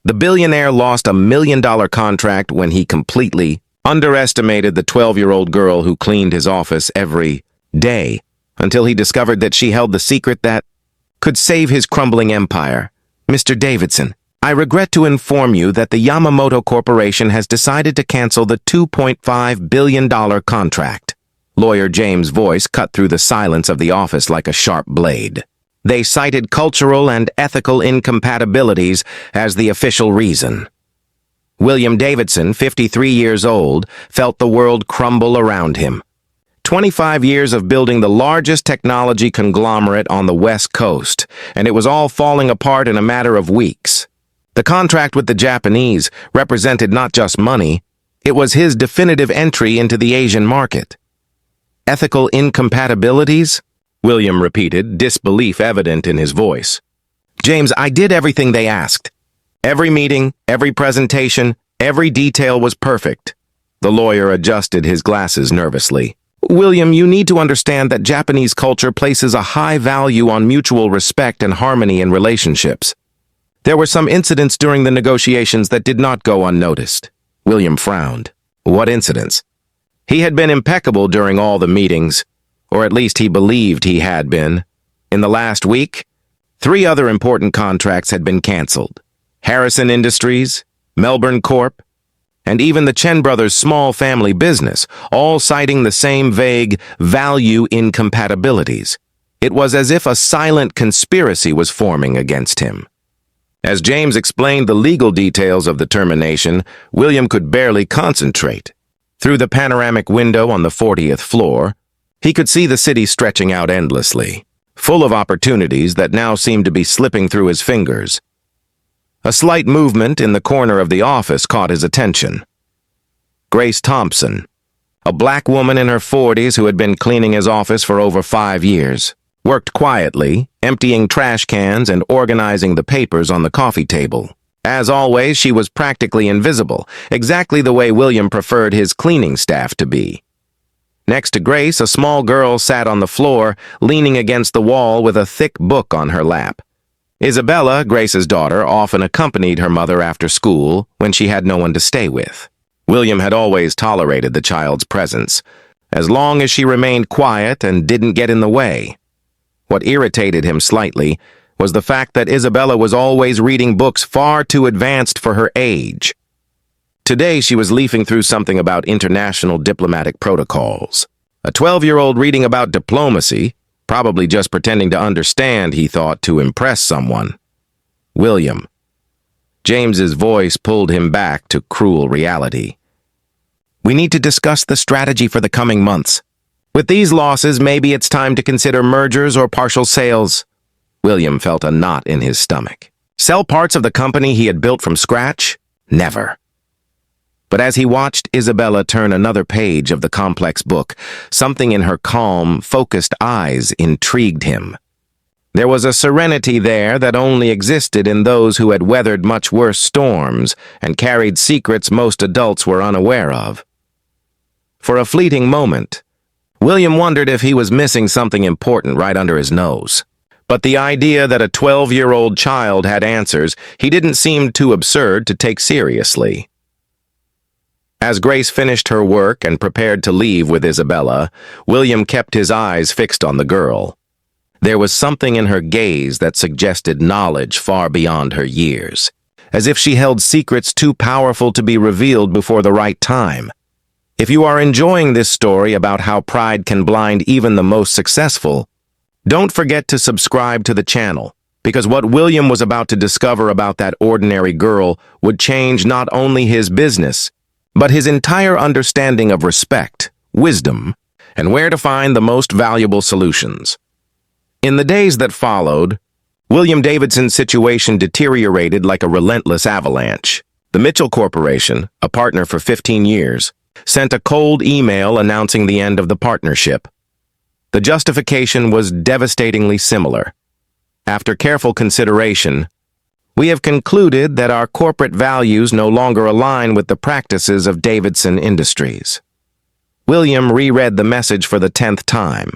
The billionaire lost a $1 million contract when he completely underestimated the 12-year-old girl who cleaned his office every day until he discovered that she held the secret that could save his crumbling empire. Mr. Davidson, I regret to inform you that the Yamamoto Corporation has decided to cancel the $2.5 billion contract. Lawyer James' voice cut through the silence of the office like a sharp blade. They cited cultural and ethical incompatibilities as the official reason. William Davidson, 53 years old, felt the world crumble around him. 25 years of building the largest technology conglomerate on the West Coast, and it was all falling apart in a matter of weeks. The contract with the Japanese represented not just money, it was his definitive entry into the Asian market. Ethical incompatibilities? William repeated, disbelief evident in his voice. James, I did everything they asked. Every meeting, every presentation, every detail was perfect. The lawyer adjusted his glasses nervously. William, you need to understand that Japanese culture places a high value on mutual respect and harmony in relationships. There were some incidents during the negotiations that did not go unnoticed. William frowned. What incidents? He had been impeccable during all the meetings, or at least he believed he had been. In the last week, 3 other important contracts had been canceled. Harrison Industries, Melbourne Corp., and even the Chen brothers' small family business, all citing the same vague value incompatibilities. It was as if a silent conspiracy was forming against him. As James explained the legal details of the termination, William could barely concentrate. Through the panoramic window on the 40th floor, he could see the city stretching out endlessly, full of opportunities that now seemed to be slipping through his fingers. A slight movement in the corner of the office caught his attention. Grace Thompson, a black woman in her 40s who had been cleaning his office for over 5 years, worked quietly, emptying trash cans and organizing the papers on the coffee table. As always, she was practically invisible, exactly the way William preferred his cleaning staff to be. Next to Grace, a small girl sat on the floor, leaning against the wall with a thick book on her lap. Isabella, Grace's daughter, often accompanied her mother after school when she had no one to stay with. William had always tolerated the child's presence, as long as she remained quiet and didn't get in the way. What irritated him slightly was the fact that Isabella was always reading books far too advanced for her age. Today she was leafing through something about international diplomatic protocols. A 12-year-old reading about diplomacy, probably just pretending to understand, he thought, to impress someone. William. James's voice pulled him back to cruel reality. We need to discuss the strategy for the coming months. With these losses, maybe it's time to consider mergers or partial sales. William felt a knot in his stomach. Sell parts of the company he had built from scratch? Never. But as he watched Isabella turn another page of the complex book, something in her calm, focused eyes intrigued him. There was a serenity there that only existed in those who had weathered much worse storms and carried secrets most adults were unaware of. For a fleeting moment, William wondered if he was missing something important right under his nose. But the idea that a 12-year-old child had answers he didn't seem too absurd to take seriously. As Grace finished her work and prepared to leave with Isabella, William kept his eyes fixed on the girl. There was something in her gaze that suggested knowledge far beyond her years, as if she held secrets too powerful to be revealed before the right time. If you are enjoying this story about how pride can blind even the most successful, don't forget to subscribe to the channel, because what William was about to discover about that ordinary girl would change not only his business, but his entire understanding of respect, wisdom, and where to find the most valuable solutions. In the days that followed, William Davidson's situation deteriorated like a relentless avalanche. The Mitchell Corporation, a partner for 15 years, sent a cold email announcing the end of the partnership. The justification was devastatingly similar. After careful consideration, we have concluded that our corporate values no longer align with the practices of Davidson Industries. William reread the message for the 10th time,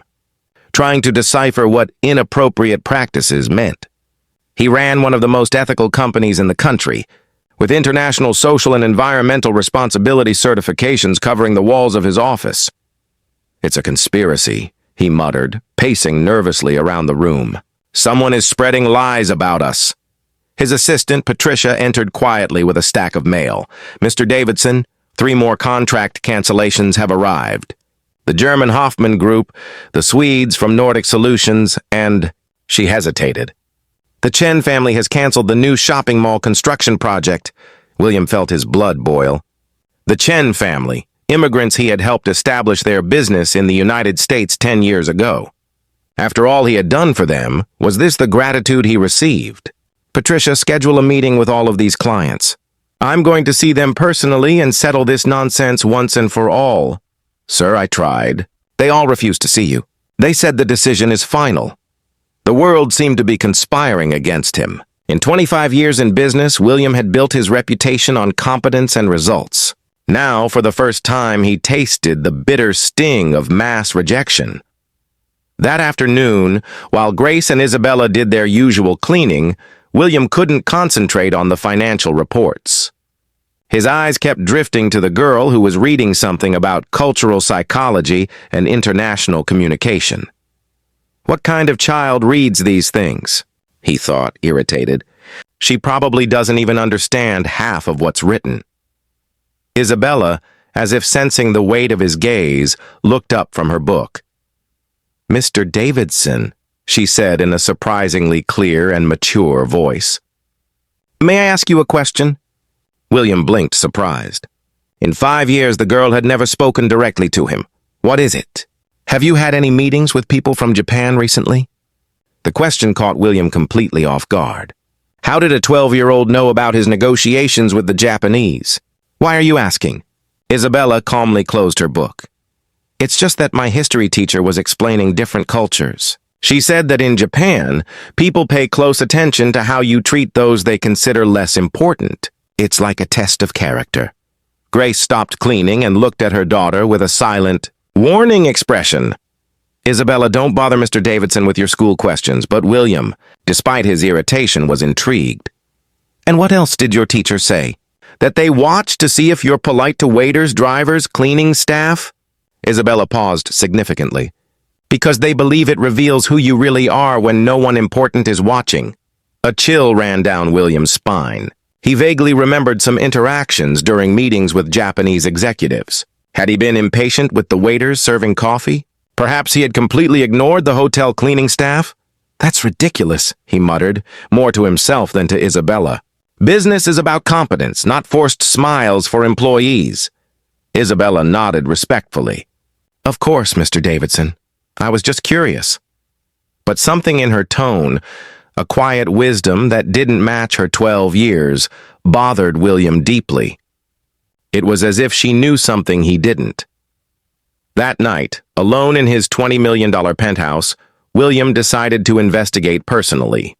trying to decipher what inappropriate practices meant. He ran one of the most ethical companies in the country, with international social and environmental responsibility certifications covering the walls of his office. "It's a conspiracy," he muttered, pacing nervously around the room. "Someone is spreading lies about us." His assistant, Patricia, entered quietly with a stack of mail. "Mr. Davidson, 3 more contract cancellations have arrived. The German Hoffman Group, the Swedes from Nordic Solutions, and—" She hesitated. "The Chen family has canceled the new shopping mall construction project." William felt his blood boil. The Chen family, immigrants he had helped establish their business in the United States 10 years ago. After all he had done for them, was this the gratitude he received? "Patricia, schedule a meeting with all of these clients. I'm going to see them personally and settle this nonsense once and for all." "Sir, I tried. They all refused to see you. They said the decision is final." The world seemed to be conspiring against him. In 25 years in business, William had built his reputation on competence and results. Now, for the first time, he tasted the bitter sting of mass rejection. That afternoon, while Grace and Isabella did their usual cleaning, William couldn't concentrate on the financial reports. His eyes kept drifting to the girl who was reading something about cultural psychology and international communication. What kind of child reads these things? He thought, irritated. She probably doesn't even understand half of what's written. Isabella, as if sensing the weight of his gaze, looked up from her book. "Mr. Davidson," she said in a surprisingly clear and mature voice. "May I ask you a question?" William blinked, surprised. In 5 years, the girl had never spoken directly to him. "What is it? Have you had any meetings with people from Japan recently?" The question caught William completely off guard. How did a 12-year-old know about his negotiations with the Japanese? "Why are you asking?" Isabella calmly closed her book. "It's just that my history teacher was explaining different cultures. She said that in Japan, people pay close attention to how you treat those they consider less important. It's like a test of character." Grace stopped cleaning and looked at her daughter with a silent, warning expression. "Isabella, don't bother Mr. Davidson with your school questions," but William, despite his irritation, was intrigued. "And what else did your teacher say? That they watch to see if you're polite to waiters, drivers, cleaning staff?" Isabella paused significantly. "Because they believe it reveals who you really are when no one important is watching." A chill ran down William's spine. He vaguely remembered some interactions during meetings with Japanese executives. Had he been impatient with the waiters serving coffee? Perhaps he had completely ignored the hotel cleaning staff? "That's ridiculous," he muttered, more to himself than to Isabella. "Business is about competence, not forced smiles for employees." Isabella nodded respectfully. "Of course, Mr. Davidson. I was just curious." But something in her tone, a quiet wisdom that didn't match her 12 years, bothered William deeply. It was as if she knew something he didn't. That night, alone in his $20 million penthouse, William decided to investigate personally.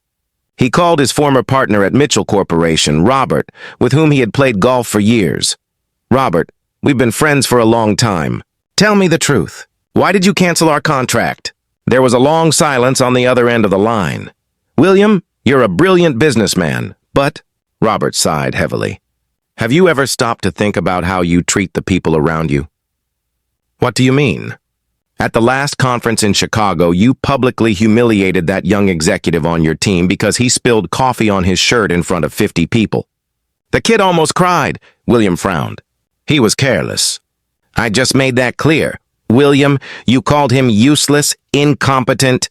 He called his former partner at Mitchell Corporation, Robert, with whom he had played golf for years. "Robert, we've been friends for a long time. Tell me the truth. Why did you cancel our contract?" There was a long silence on the other end of the line. "William, you're a brilliant businessman, but—" Robert sighed heavily. "Have you ever stopped to think about how you treat the people around you?" "What do you mean?" "At the last conference in Chicago, you publicly humiliated that young executive on your team because he spilled coffee on his shirt in front of 50 people. The kid almost cried." William frowned. "He was careless. I just made that clear. William, you called him useless, incompetent,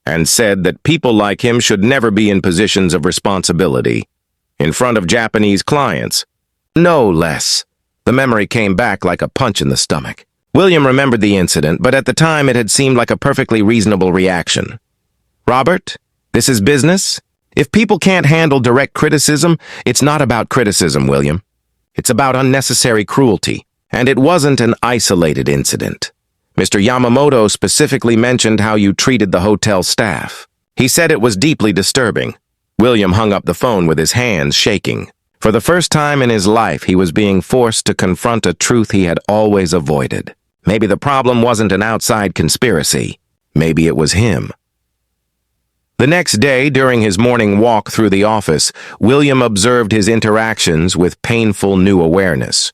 and said that people like him should never be in positions of responsibility. In front of Japanese clients. No less." The memory came back like a punch in the stomach. William remembered the incident, but at the time it had seemed like a perfectly reasonable reaction. "Robert, this is business. If people can't handle direct criticism, it's not about criticism, William. It's about unnecessary cruelty, and it wasn't an isolated incident. Mr. Yamamoto specifically mentioned how you treated the hotel staff. He said it was deeply disturbing." William hung up the phone with his hands shaking. For the first time in his life, he was being forced to confront a truth he had always avoided. Maybe the problem wasn't an outside conspiracy. Maybe it was him. The next day, during his morning walk through the office, William observed his interactions with painful new awareness.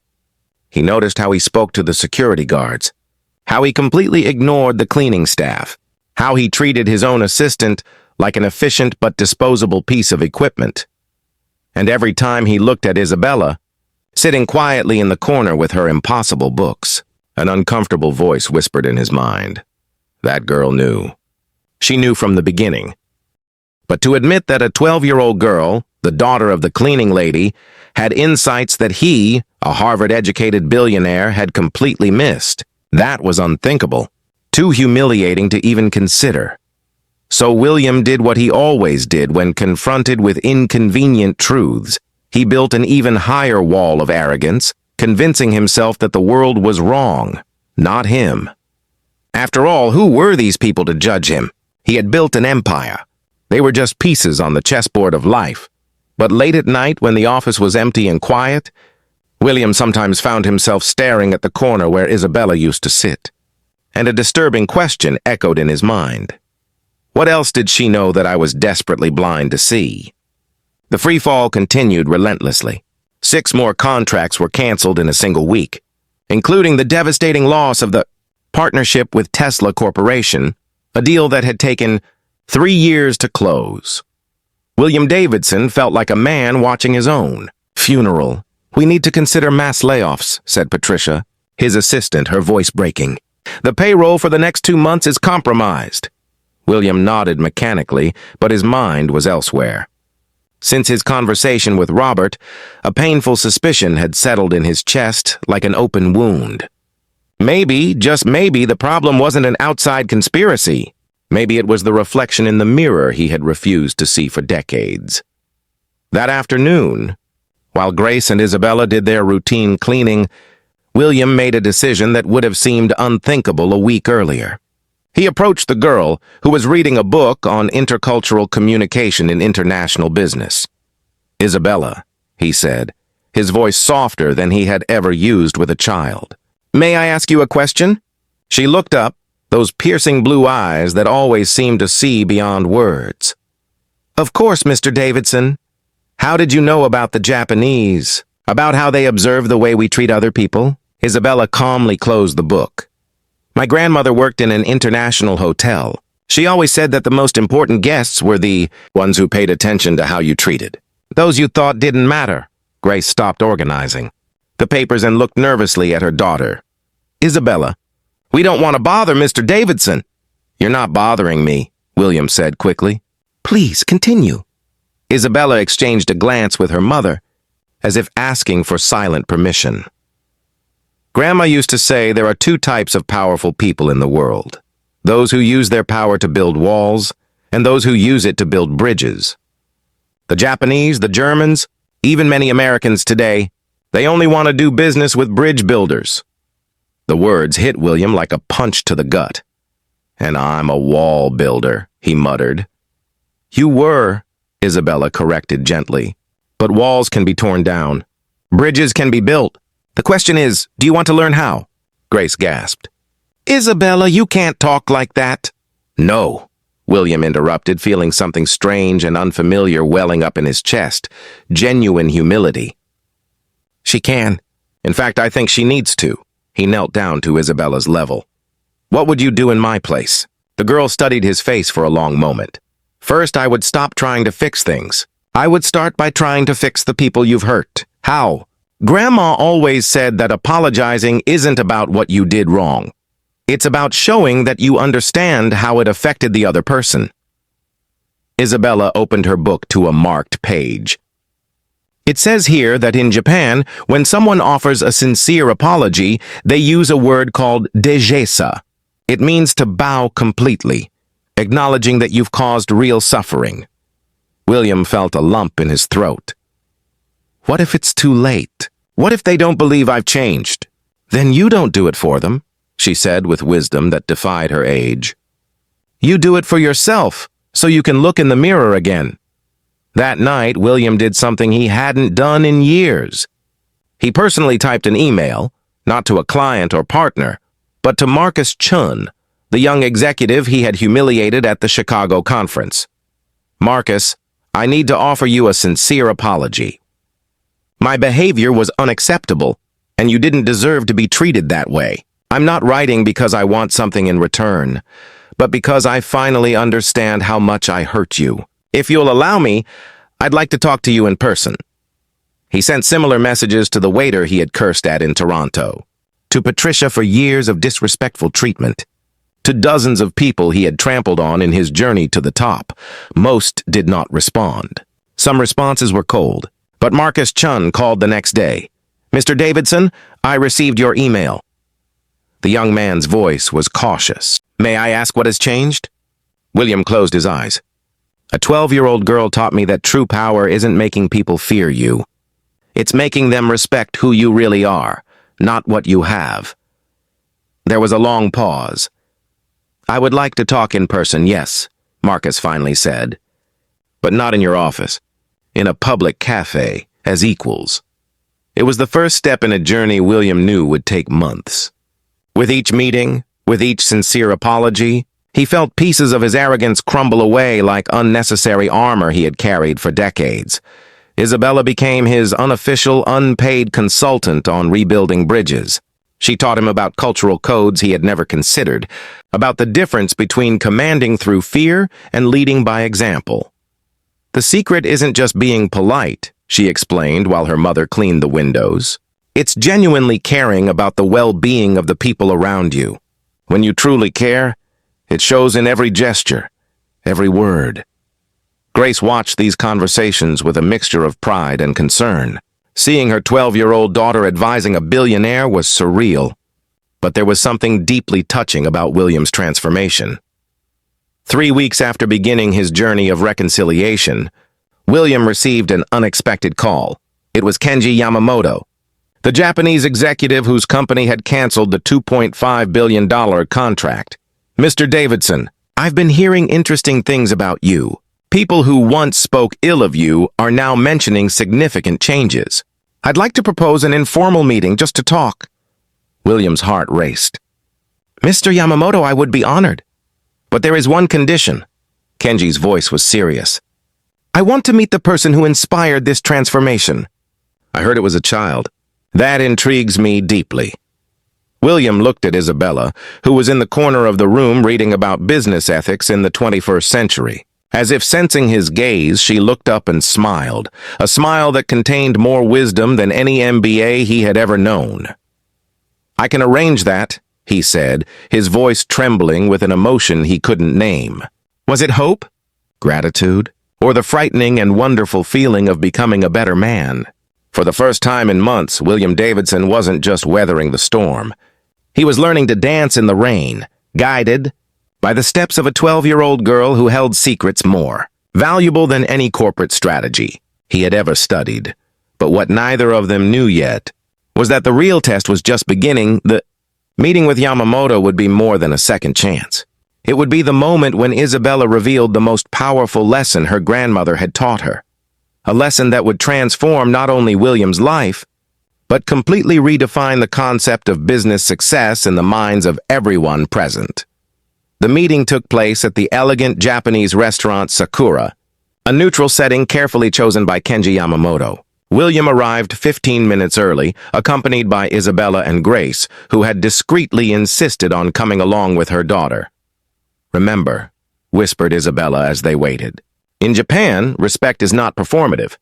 He noticed how he spoke to the security guards, how he completely ignored the cleaning staff, how he treated his own assistant like an efficient but disposable piece of equipment. And every time he looked at Isabella, sitting quietly in the corner with her impossible books, an uncomfortable voice whispered in his mind. That girl knew. She knew from the beginning. But to admit that a 12-year-old girl, the daughter of the cleaning lady, had insights that he, a Harvard-educated billionaire, had completely missed, that was unthinkable, too humiliating to even consider. So William did what he always did when confronted with inconvenient truths. He built an even higher wall of arrogance, convincing himself that the world was wrong, not him. After all, who were these people to judge him? He had built an empire. They were just pieces on the chessboard of life. But late at night, when the office was empty and quiet, William sometimes found himself staring at the corner where Isabella used to sit. And a disturbing question echoed in his mind. What else did she know that I was desperately blind to see? The free fall continued relentlessly. 6 more contracts were canceled in a single week, including the devastating loss of the partnership with Tesla Corporation, a deal that had taken 3 years to close. William Davidson felt like a man watching his own funeral. We need to consider mass layoffs, said Patricia, his assistant, her voice breaking. The payroll for the next 2 months is compromised. William nodded mechanically, but his mind was elsewhere. Since his conversation with Robert, a painful suspicion had settled in his chest like an open wound. Maybe, just maybe, the problem wasn't an outside conspiracy. Maybe it was the reflection in the mirror he had refused to see for decades. That afternoon, while Grace and Isabella did their routine cleaning, William made a decision that would have seemed unthinkable a week earlier. He approached the girl, who was reading a book on intercultural communication in international business. Isabella, he said, his voice softer than he had ever used with a child. May I ask you a question? She looked up, those piercing blue eyes that always seemed to see beyond words. Of course, Mr. Davidson. How did you know about the Japanese? About how they observe the way we treat other people? Isabella calmly closed the book. My grandmother worked in an international hotel. She always said that the most important guests were the ones who paid attention to how you treated. Those you thought didn't matter. Grace stopped organizing the papers and looked nervously at her daughter. Isabella, we don't want to bother Mr. Davidson. You're not bothering me, William said quickly. Please, continue. Isabella exchanged a glance with her mother, as if asking for silent permission. Grandma used to say there are 2 types of powerful people in the world. Those who use their power to build walls, and those who use it to build bridges. The Japanese, the Germans, even many Americans today, they only want to do business with bridge builders. The words hit William like a punch to the gut. And I'm a wall builder, he muttered. You were, Isabella corrected gently. But walls can be torn down. Bridges can be built. The question is, do you want to learn how? Grace gasped. Isabella, you can't talk like that. No, William interrupted, feeling something strange and unfamiliar welling up in his chest. Genuine humility. She can. In fact, I think she needs to. He knelt down to Isabella's level. What would you do in my place? The girl studied his face for a long moment. First, I would stop trying to fix things. I would start by trying to fix the people you've hurt. How? Grandma always said that apologizing isn't about what you did wrong. It's about showing that you understand how it affected the other person. Isabella opened her book to a marked page. It says here that in Japan, when someone offers a sincere apology, they use a word called dejesa. It means to bow completely, acknowledging that you've caused real suffering. William felt a lump in his throat. What if it's too late? What if they don't believe I've changed? Then you don't do it for them, she said with wisdom that defied her age. You do it for yourself, so you can look in the mirror again. That night, William did something he hadn't done in years. He personally typed an email, not to a client or partner, but to Marcus Chun, the young executive he had humiliated at the Chicago conference. Marcus, I need to offer you a sincere apology. My behavior was unacceptable, and you didn't deserve to be treated that way. I'm not writing because I want something in return, but because I finally understand how much I hurt you. If you'll allow me, I'd like to talk to you in person. He sent similar messages to the waiter he had cursed at in Toronto, to Patricia for years of disrespectful treatment, to dozens of people he had trampled on in his journey to the top. Most did not respond. Some responses were cold, but Marcus Chun called the next day. Mr. Davidson, I received your email. The young man's voice was cautious. May I ask what has changed? William closed his eyes. A 12-year-old girl taught me that true power isn't making people fear you. It's making them respect who you really are, not what you have. There was a long pause. I would like to talk in person, yes, Marcus finally said. But not in your office. In a public cafe, as equals. It was the first step in a journey William knew would take months. With each meeting, with each sincere apology, he felt pieces of his arrogance crumble away like unnecessary armor he had carried for decades. Isabella became his unofficial, unpaid consultant on rebuilding bridges. She taught him about cultural codes he had never considered, about the difference between commanding through fear and leading by example. The secret isn't just being polite, she explained while her mother cleaned the windows. It's genuinely caring about the well-being of the people around you. When you truly care, it shows in every gesture, every word. Grace watched these conversations with a mixture of pride and concern. Seeing her 12-year-old daughter advising a billionaire was surreal, but there was something deeply touching about William's transformation. 3 weeks after beginning his journey of reconciliation, William received an unexpected call. It was Kenji Yamamoto, the Japanese executive whose company had canceled the $2.5 billion contract. Mr. Davidson, I've been hearing interesting things about you. People who once spoke ill of you are now mentioning significant changes. I'd like to propose an informal meeting just to talk. William's heart raced. Mr. Yamamoto, I would be honored. But there is one condition. Kenji's voice was serious. I want to meet the person who inspired this transformation. I heard it was a child. That intrigues me deeply. William looked at Isabella, who was in the corner of the room reading about business ethics in the 21st century. As if sensing his gaze, she looked up and smiled, a smile that contained more wisdom than any MBA he had ever known. I can arrange that, he said, his voice trembling with an emotion he couldn't name. Was it hope? Gratitude? Or the frightening and wonderful feeling of becoming a better man? For the first time in months, William Davidson wasn't just weathering the storm. He was learning to dance in the rain, guided by the steps of a 12-year-old girl who held secrets more valuable than any corporate strategy he had ever studied. But what neither of them knew yet was that the real test was just beginning. The meeting with Yamamoto would be more than a second chance. It would be the moment when Isabella revealed the most powerful lesson her grandmother had taught her. A lesson that would transform not only William's life, but completely redefine the concept of business success in the minds of everyone present. The meeting took place at the elegant Japanese restaurant Sakura, a neutral setting carefully chosen by Kenji Yamamoto. William arrived 15 minutes early, accompanied by Isabella and Grace, who had discreetly insisted on coming along with her daughter. Remember, whispered Isabella as they waited. In Japan, respect is not performative.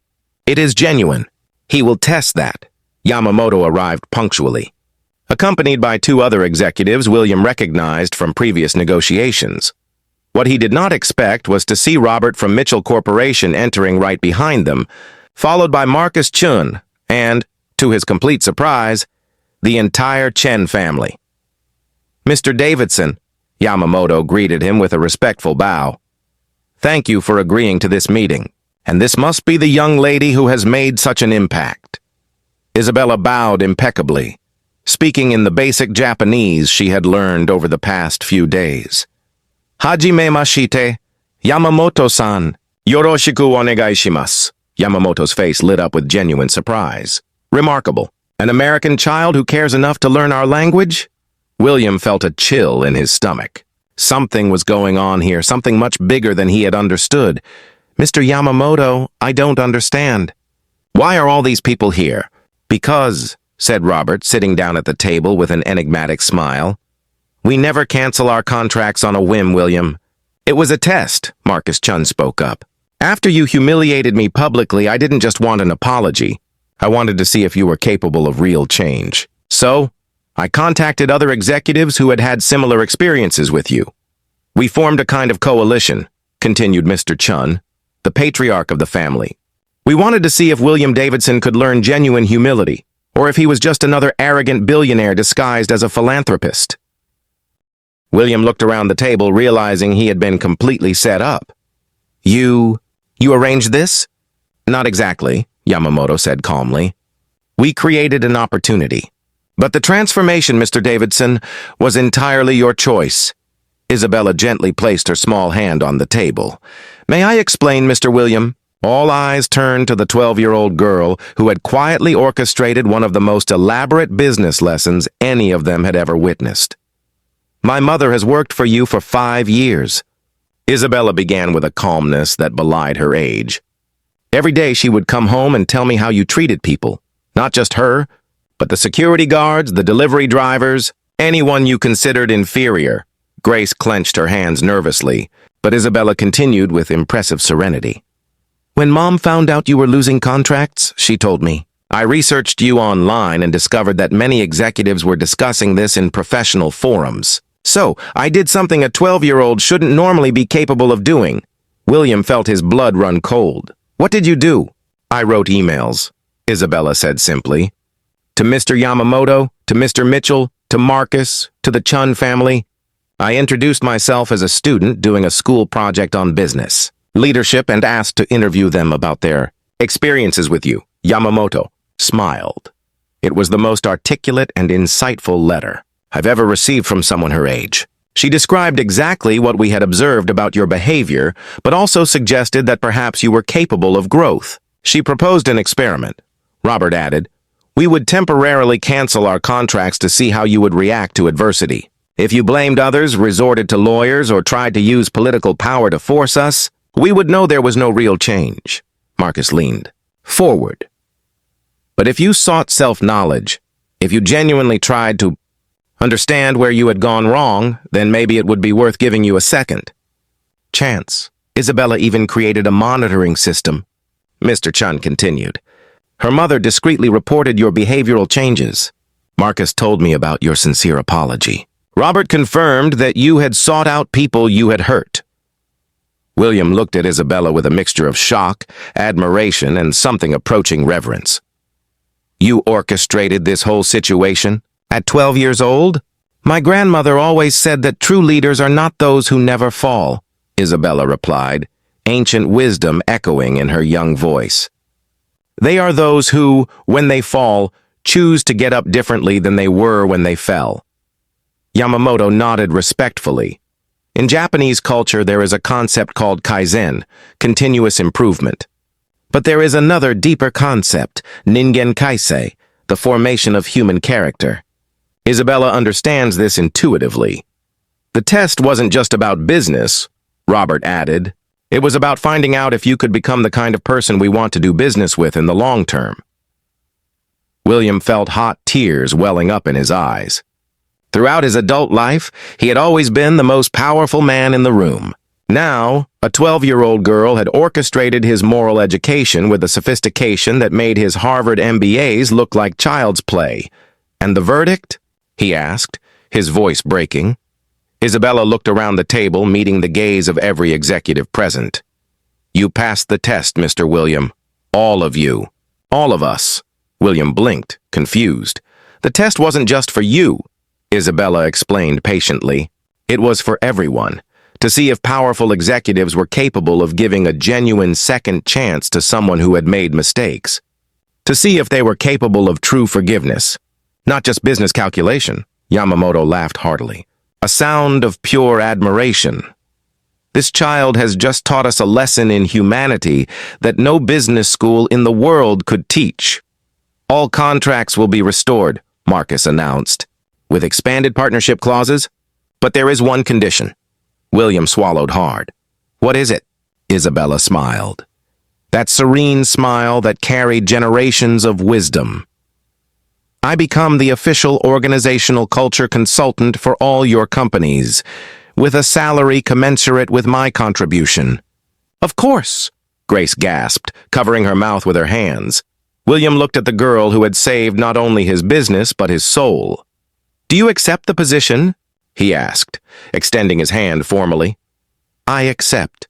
It is genuine. He will test that. Yamamoto arrived punctually. Accompanied by 2 other executives William recognized from previous negotiations. What he did not expect was to see Robert from Mitchell Corporation entering right behind them, followed by Marcus Chun and, to his complete surprise, the entire Chen family. Mr. Davidson, Yamamoto greeted him with a respectful bow. Thank you for agreeing to this meeting, and this must be the young lady who has made such an impact. Isabella bowed impeccably, speaking in the basic Japanese she had learned over the past few days. Hajime mashite, Yamamoto-san, yoroshiku onegai shimasu. Yamamoto's face lit up with genuine surprise. Remarkable. An American child who cares enough to learn our language? William felt a chill in his stomach. Something was going on here, something much bigger than he had understood. Mr. Yamamoto, I don't understand. Why are all these people here? Because, said Robert, sitting down at the table with an enigmatic smile. We never cancel our contracts on a whim, William. It was a test, Marcus Chun spoke up. After you humiliated me publicly, I didn't just want an apology. I wanted to see if you were capable of real change. So, I contacted other executives who had had similar experiences with you. We formed a kind of coalition, continued Mr. Chun, the patriarch of the family. We wanted to see if William Davidson could learn genuine humility, or if he was just another arrogant billionaire disguised as a philanthropist. William looked around the table, realizing he had been completely set up. You arranged this? Not exactly, Yamamoto said calmly. We created an opportunity. But the transformation, Mr. Davidson, was entirely your choice. Isabella gently placed her small hand on the table. May I explain, Mr. William? All eyes turned to the 12-year-old girl who had quietly orchestrated one of the most elaborate business lessons any of them had ever witnessed. My mother has worked for you for 5 years. Isabella began with a calmness that belied her age. Every day she would come home and tell me how you treated people. Not just her, but the security guards, the delivery drivers, anyone you considered inferior. Grace clenched her hands nervously, but Isabella continued with impressive serenity. When Mom found out you were losing contracts, she told me, I researched you online and discovered that many executives were discussing this in professional forums. So, I did something a 12-year-old shouldn't normally be capable of doing. William felt his blood run cold. What did you do? I wrote emails, Isabella said simply. To Mr. Yamamoto, to Mr. Mitchell, to Marcus, to the Chun family. I introduced myself as a student doing a school project on business, leadership, and asked to interview them about their experiences with you. Yamamoto smiled. It was the most articulate and insightful letter I've ever received from someone her age. She described exactly what we had observed about your behavior, but also suggested that perhaps you were capable of growth. She proposed an experiment. Robert added, we would temporarily cancel our contracts to see how you would react to adversity. If you blamed others, resorted to lawyers, or tried to use political power to force us, we would know there was no real change. Marcus leaned forward. But if you sought self-knowledge, if you genuinely tried to understand where you had gone wrong, then maybe it would be worth giving you a second chance. Isabella even created a monitoring system. Mr. Chun continued. Her mother discreetly reported your behavioral changes. Marcus told me about your sincere apology. Robert confirmed that you had sought out people you had hurt. William looked at Isabella with a mixture of shock, admiration, and something approaching reverence. You orchestrated this whole situation? At 12 years old? My grandmother always said that true leaders are not those who never fall, Isabella replied, ancient wisdom echoing in her young voice. They are those who, when they fall, choose to get up differently than they were when they fell. Yamamoto nodded respectfully. In Japanese culture, there is a concept called kaizen, continuous improvement. But there is another deeper concept, ningen kaisei, the formation of human character. Isabella understands this intuitively. The test wasn't just about business, Robert added. It was about finding out if you could become the kind of person we want to do business with in the long term. William felt hot tears welling up in his eyes. Throughout his adult life, he had always been the most powerful man in the room. Now, a 12-year-old girl had orchestrated his moral education with a sophistication that made his Harvard MBAs look like child's play. And the verdict? He asked, his voice breaking. Isabella looked around the table, meeting the gaze of every executive present. You passed the test, Mr. William. All of you. All of us. William blinked, confused. The test wasn't just for you, Isabella explained patiently. It was for everyone, to see if powerful executives were capable of giving a genuine second chance to someone who had made mistakes. To see if they were capable of true forgiveness. Not just business calculation. Yamamoto laughed heartily. A sound of pure admiration. This child has just taught us a lesson in humanity that no business school in the world could teach. All contracts will be restored, Marcus announced, with expanded partnership clauses. But there is one condition. William swallowed hard. What is it? Isabella smiled. That serene smile that carried generations of wisdom. I become the official organizational culture consultant for all your companies, with a salary commensurate with my contribution. Of course, Grace gasped, covering her mouth with her hands. William looked at the girl who had saved not only his business but his soul. Do you accept the position? He asked, extending his hand formally. I accept,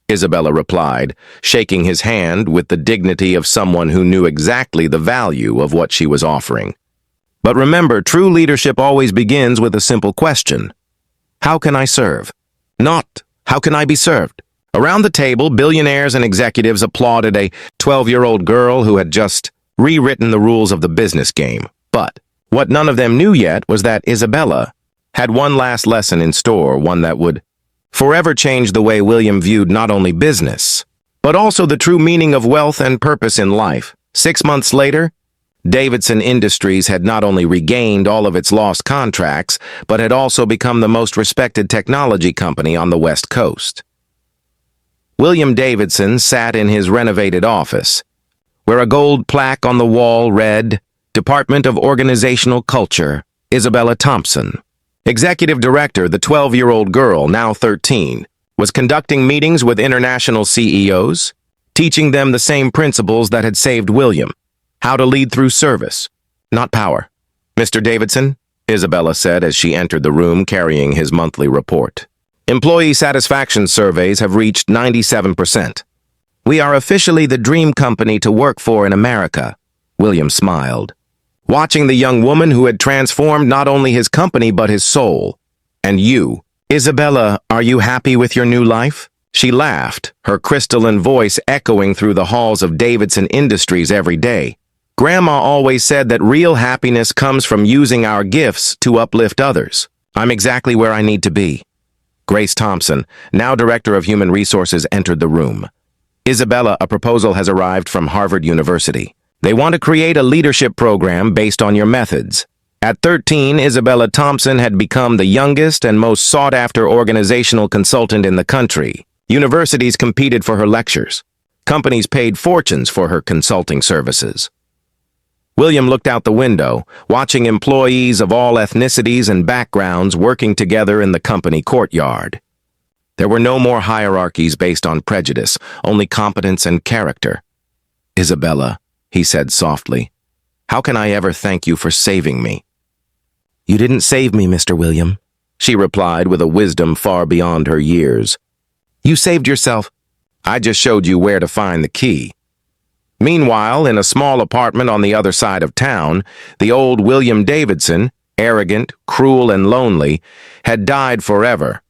Isabella replied, shaking his hand with the dignity of someone who knew exactly the value of what she was offering. But remember, true leadership always begins with a simple question. How can I serve? Not, how can I be served? Around the table, billionaires and executives applauded a 12-year-old girl who had just rewritten the rules of the business game. But what none of them knew yet was that Isabella had one last lesson in store, one that would forever change the way William viewed not only business, but also the true meaning of wealth and purpose in life. 6 months later, Davidson Industries had not only regained all of its lost contracts, but had also become the most respected technology company on the West Coast. William Davidson sat in his renovated office, where a gold plaque on the wall read, Department of Organizational Culture, Isabella Thompson. Executive Director, the 12-year-old girl, now 13, was conducting meetings with international CEOs, teaching them the same principles that had saved William, how to lead through service, not power. Mr. Davidson, Isabella said as she entered the room carrying his monthly report. Employee satisfaction surveys have reached 97%. We are officially the dream company to work for in America, William smiled, watching the young woman who had transformed not only his company but his soul. And you, Isabella, are you happy with your new life? She laughed, her crystalline voice echoing through the halls of Davidson Industries every day. Grandma always said that real happiness comes from using our gifts to uplift others. I'm exactly where I need to be. Grace Thompson, now Director of Human Resources, entered the room. Isabella, a proposal has arrived from Harvard University. They want to create a leadership program based on your methods. At 13, Isabella Thompson had become the youngest and most sought-after organizational consultant in the country. Universities competed for her lectures. Companies paid fortunes for her consulting services. William looked out the window, watching employees of all ethnicities and backgrounds working together in the company courtyard. There were no more hierarchies based on prejudice, only competence and character. Isabella, he said softly, how can I ever thank you for saving me? You didn't save me, Mr. William, she replied with a wisdom far beyond her years. You saved yourself. I just showed you where to find the key. Meanwhile, in a small apartment on the other side of town, the old William Davidson, arrogant, cruel, and lonely, had died forever.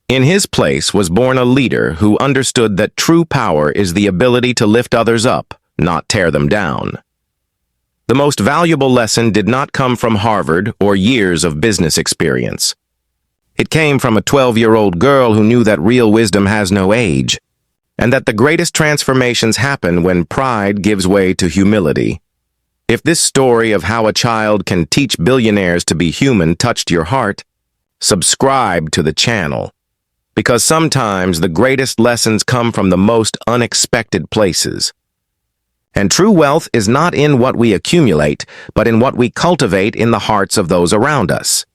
In his place was born a leader who understood that true power is the ability to lift others up, not tear them down. The most valuable lesson did not come from Harvard or years of business experience. It came from a 12-year-old girl who knew that real wisdom has no age, and that the greatest transformations happen when pride gives way to humility. If this story of how a child can teach billionaires to be human touched your heart, subscribe to the channel, because sometimes the greatest lessons come from the most unexpected places. And true wealth is not in what we accumulate, but in what we cultivate in the hearts of those around us.